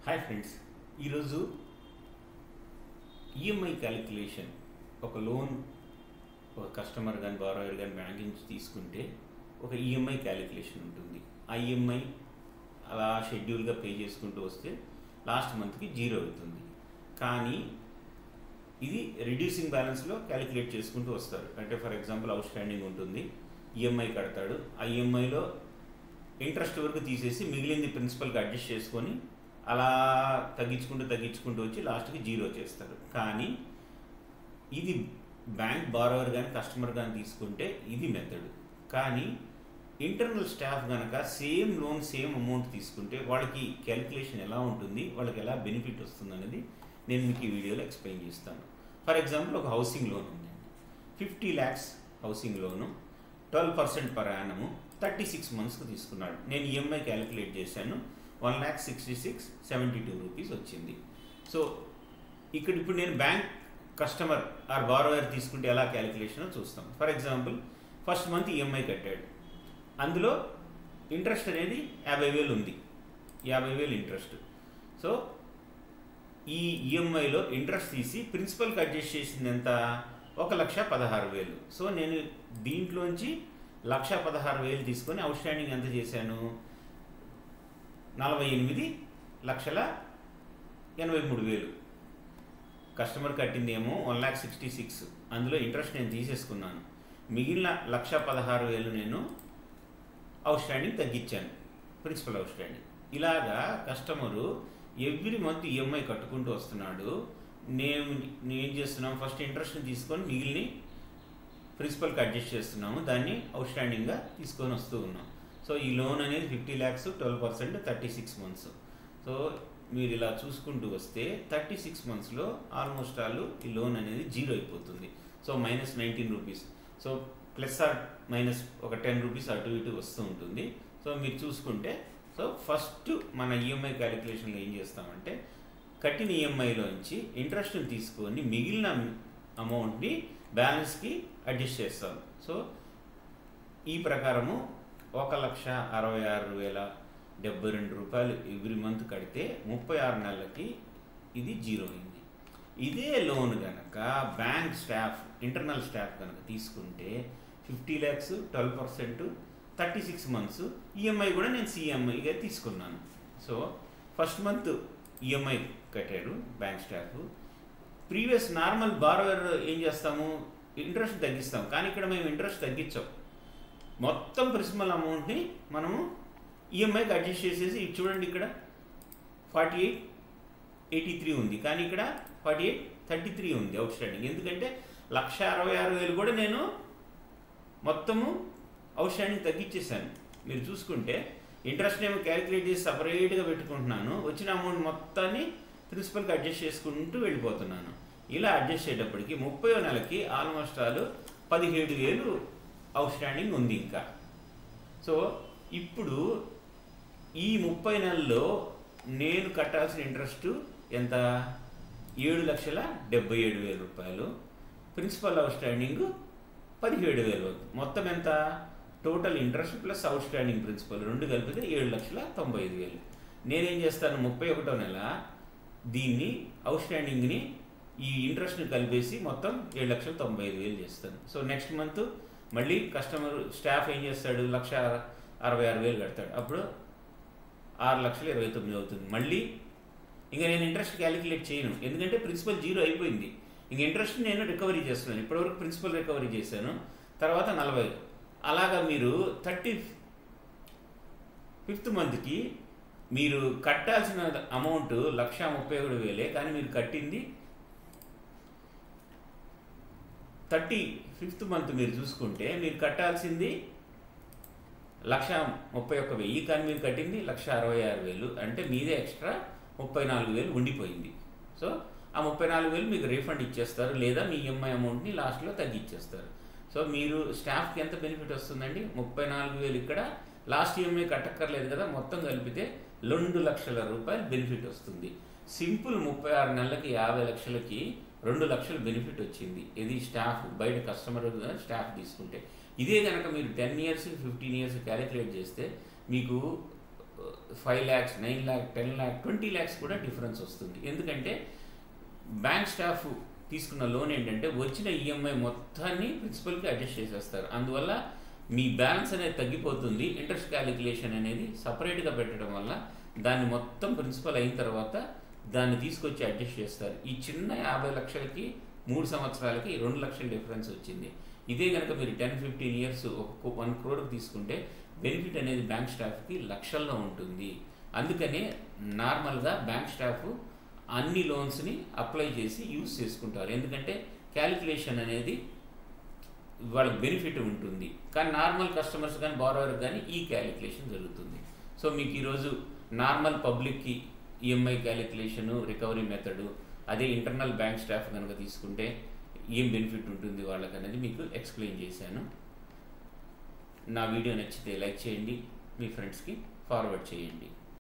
Hi friends, ఈరోజు EMI calculation ఒక loan ఒక కస్టమర్ కానీ బారోయర్ కానీ బ్యాంక్ నుంచి తీసుకుంటే ఒక ఈఎంఐ క్యాలిక్యులేషన్ ఉంటుంది. ఆ ఈఎంఐ అలా షెడ్యూల్గా పే చేసుకుంటూ వస్తే లాస్ట్ మంత్కి జీరో అవుతుంది. కానీ ఇది రిడ్యూసింగ్ బ్యాలెన్స్లో క్యాలిక్యులేట్ చేసుకుంటూ వస్తారు. అంటే ఫర్ ఎగ్జాంపుల్ అవుట్ స్టాండింగ్ ఉంటుంది, ఈఎంఐ కడతాడు, ఆ ఈఎంఐలో ఇంట్రెస్ట్ వరకు తీసేసి మిగిలింది ప్రిన్సిపల్కి అడ్జస్ట్ చేసుకొని అలా తగ్గించుకుంటూ వచ్చి లాస్ట్కి జీరో చేస్తారు. కానీ ఇది బ్యాంక్ బారోవర్ కానీ కస్టమర్ కానీ తీసుకుంటే ఇది మెథడ్. కానీ ఇంటర్నల్ స్టాఫ్ కనుక సేమ్ లోన్ సేమ్ అమౌంట్ తీసుకుంటే వాళ్ళకి క్యాలిక్యులేషన్ ఎలా ఉంటుంది, వాళ్ళకి ఎలా బెనిఫిట్ వస్తుంది అనేది నేను మీకు ఈ వీడియోలో ఎక్స్ప్లెయిన్ చేస్తాను. ఫర్ ఎగ్జాంపుల్ ఒక హౌసింగ్ లోన్ ఉందండి, 50 lakhs హౌసింగ్ లోను, 12% పర్ యానము, 36 monthsకి తీసుకున్నాడు. నేను ఈఎంఐ క్యాలిక్యులేట్ చేశాను, 1,66,72 rupees వచ్చింది. సో ఇప్పుడు నేను బ్యాంక్ కస్టమర్ ఆర్ బారోయర్ తీసుకుంటే ఎలా క్యాలిక్యులేషన్ చూస్తాం. For example first month EMI కట్టాడు, అందులో ఇంట్రెస్ట్ అనేది 50,000 ఉంది, 50,000 ఇంట్రెస్ట్. సో ఈ ఈఎంఐలో ఇంట్రెస్ట్ తీసి ప్రిన్సిపల్కి అడ్జస్ట్ చేసింది ఎంత, 1,16,000. సో నేను దీంట్లోంచి 1,16,000 తీసుకొని అవుట్ స్టాండింగ్ ఎంత చేశాను, 48,83,000. కస్టమర్ కట్టిందేమో 1,66,000, అందులో ఇంట్రెస్ట్ నేను తీసేసుకున్నాను, మిగిలిన 1,16,000 నేను అవుట్ స్టాండింగ్ తగ్గించాను, ప్రిన్సిపల్ అవుట్ స్టాండింగ్. ఇలాగా కస్టమరు ఎవ్రీ మంత్ ఈఎంఐ కట్టుకుంటూ వస్తున్నాడు. నేను ఏం చేస్తున్నాం, ఫస్ట్ ఇంట్రెస్ట్ని తీసుకొని మిగిలిన ప్రిన్సిపల్కి అడ్జస్ట్ చేస్తున్నాము, దాన్ని అవుట్ స్టాండింగ్గా తీసుకొని వస్తూ ఉన్నాం. సో ఈ లోన్ అనేది 50 lakhs, 12%, 36 months. సో మీరు ఇలా చూసుకుంటూ వస్తే 36 monthsలో ఆల్మోస్ట్ ఆల్ ఈ లోన్ అనేది జీరో అయిపోతుంది. So -19 rupees. So plus or minus ఒక 10 rupees అటు ఇటు వస్తూ ఉంటుంది. సో మీరు చూసుకుంటే సో ఫస్ట్ మన ఈఎంఐ క్యాలిక్యులేషన్లో ఏం చేస్తామంటే కట్టిన ఈఎంఐలోంచి ఇంట్రెస్ట్ని తీసుకొని మిగిలిన అమౌంట్ని బ్యాలెన్స్కి అడ్జస్ట్ చేస్తాం. సో ఈ ప్రకారము 1,66,072 రూపాయలు ఎవ్రీ మంత్ కడితే 36 నెలలకి ఇది జీరో అయింది. ఇదే లోన్ కనుక బ్యాంక్ స్టాఫ్ ఇంటర్నల్ స్టాఫ్ కనుక తీసుకుంటే 50 lakhs, 12%, 36 months. ఈఎంఐ కూడా నేను సిఎంఐగా తీసుకున్నాను. సో ఫస్ట్ మంత్ ఈఎంఐ కట్టాడు bank staff. Previous normal borrower ఏం చేస్తాము, ఇంట్రెస్ట్ తగ్గిస్తాం. కానీ ఇక్కడ మేము ఇంట్రెస్ట్ తగ్గించాం, మొత్తం ప్రిన్సిపల్ అమౌంట్ని మనము ఈఎంఐకి అడ్జస్ట్ చేసేసి చూడండి, ఇక్కడ 48,83 ఉంది, కానీ ఇక్కడ 48,33 ఉంది అవుట్ స్టాండింగ్. ఎందుకంటే 1,66,000 కూడా నేను మొత్తము అవుట్ స్టాండింగ్ తగ్గించేసాను. మీరు చూసుకుంటే ఇంట్రెస్ట్ ఏమో క్యాలిక్యులేట్ చేసి సపరేట్గా పెట్టుకుంటున్నాను, వచ్చిన అమౌంట్ మొత్తాన్ని ప్రిన్సిపల్కి అడ్జస్ట్ చేసుకుంటూ వెళ్ళిపోతున్నాను. ఇలా అడ్జస్ట్ అయ్యేటప్పటికి 30వ నెలకి ఆల్మోస్ట్ ఆల్ 17,000 అవుట్ స్టాండింగ్ ఉంది ఇంకా. సో ఇప్పుడు ఈ 30 నెలల్లో నేను కట్టాల్సిన ఇంట్రెస్ట్ ఎంత, 7,77,000 రూపాయలు. Principal outstanding 17,000. మొత్తం ఎంత, total interest plus outstanding principal రెండు కలిపితే 7,95,000. నేనేం చేస్తాను, 31వ నెల దీన్ని అవుట్ స్టాండింగ్ని ఈ ఇంట్రెస్ట్ని కలిపేసి మొత్తం 7,95,000 చేస్తాను. సో నెక్స్ట్ మంత్ మళ్ళీ కస్టమర్ స్టాఫ్ ఏం చేస్తాడు, 1,66,000 కడతాడు, అప్పుడు 6,29,000 అవుతుంది. మళ్ళీ ఇంకా నేను ఇంట్రెస్ట్ క్యాలిక్యులేట్ చేయను, ఎందుకంటే ప్రిన్సిపల్ జీరో అయిపోయింది. ఇంక ఇంట్రెస్ట్ నేను రికవరీ చేస్తున్నాను. ఇప్పటివరకు ప్రిన్సిపల్ రికవరీ చేశాను, తర్వాత 40. అలాగా మీరు 35th మంత్కి మీరు కట్టాల్సిన అమౌంట్ 1,31,000, కానీ మీరు కట్టింది 35th మంత్ మీరు చూసుకుంటే మీరు కట్టాల్సింది 1,31,000, కానీ మీరు కట్టింది 1,66,000. అంటే మీదే ఎక్స్ట్రా 34,000 ఉండిపోయింది. సో ఆ 34,000 మీకు రీఫండ్ ఇచ్చేస్తారు, లేదా మీ ఈఎంఐ అమౌంట్ని లాస్ట్లో తగ్గించేస్తారు. సో మీరు స్టాఫ్కి ఎంత బెనిఫిట్ వస్తుందండి, 34,000 ఇక్కడ లాస్ట్ ఈఎంఐ కట్టక్కర్లేదు కదా, మొత్తం కలిపితే 2 లక్షల రూపాయలు బెనిఫిట్ వస్తుంది. సింపుల్ 36 నెలలకి 50 లక్షలకి 2 లక్షలు బెనిఫిట్ వచ్చింది. ఇది స్టాఫ్ బయట కస్టమర్ స్టాఫ్ తీసుకుంటే. ఇదే కనుక మీరు 10 years, 15 years క్యాలిక్యులేట్ చేస్తే మీకు 5 lakhs, 9 lakhs, 10 lakhs, 20 lakhs కూడా డిఫరెన్స్ వస్తుంది. ఎందుకంటే బ్యాంక్ స్టాఫ్ తీసుకున్న లోన్ ఏంటంటే వచ్చిన ఈఎంఐ మొత్తాన్ని ప్రిన్సిపల్కి అడ్జస్ట్ చేసేస్తారు. అందువల్ల మీ బ్యాలెన్స్ అనేది తగ్గిపోతుంది. ఇంట్రెస్ట్ క్యాలిక్యులేషన్ అనేది సపరేట్గా పెట్టడం వల్ల దాన్ని మొత్తం ప్రిన్సిపల్ అయిన తర్వాత దాన్ని తీసుకొచ్చి అడ్జస్ట్ చేస్తారు. ఈ చిన్న 50 లక్షలకి 3 సంవత్సరాలకి 2 లక్షల డిఫరెన్స్ వచ్చింది. ఇదే కనుక మీరు 10-15 years 1 crore తీసుకుంటే బెనిఫిట్ అనేది బ్యాంక్ స్టాఫ్కి లక్షల్లో ఉంటుంది. అందుకనే నార్మల్గా బ్యాంక్ స్టాఫ్ అన్ని లోన్స్ని అప్లై చేసి యూజ్ చేసుకుంటారు. ఎందుకంటే క్యాలిక్యులేషన్ అనేది వాళ్ళకి బెనిఫిట్ ఉంటుంది. కానీ నార్మల్ కస్టమర్స్ కానీ బారోవర్ కానీ ఈ క్యాలిక్యులేషన్ జరుగుతుంది. సో మీకు ఈరోజు నార్మల్ పబ్లిక్కి ఈఎంఐ క్యాలిక్యులేషను, రికవరీ మెథడు, అదే ఇంటర్నల్ బ్యాంక్ స్టాఫ్ కనుక తీసుకుంటే ఏం బెనిఫిట్ ఉంటుంది వాళ్ళకి అనేది మీకు ఎక్స్ప్లెయిన్ చేశాను. నా వీడియో నచ్చితే లైక్ చేయండి, మీ ఫ్రెండ్స్కి ఫార్వర్డ్ చేయండి.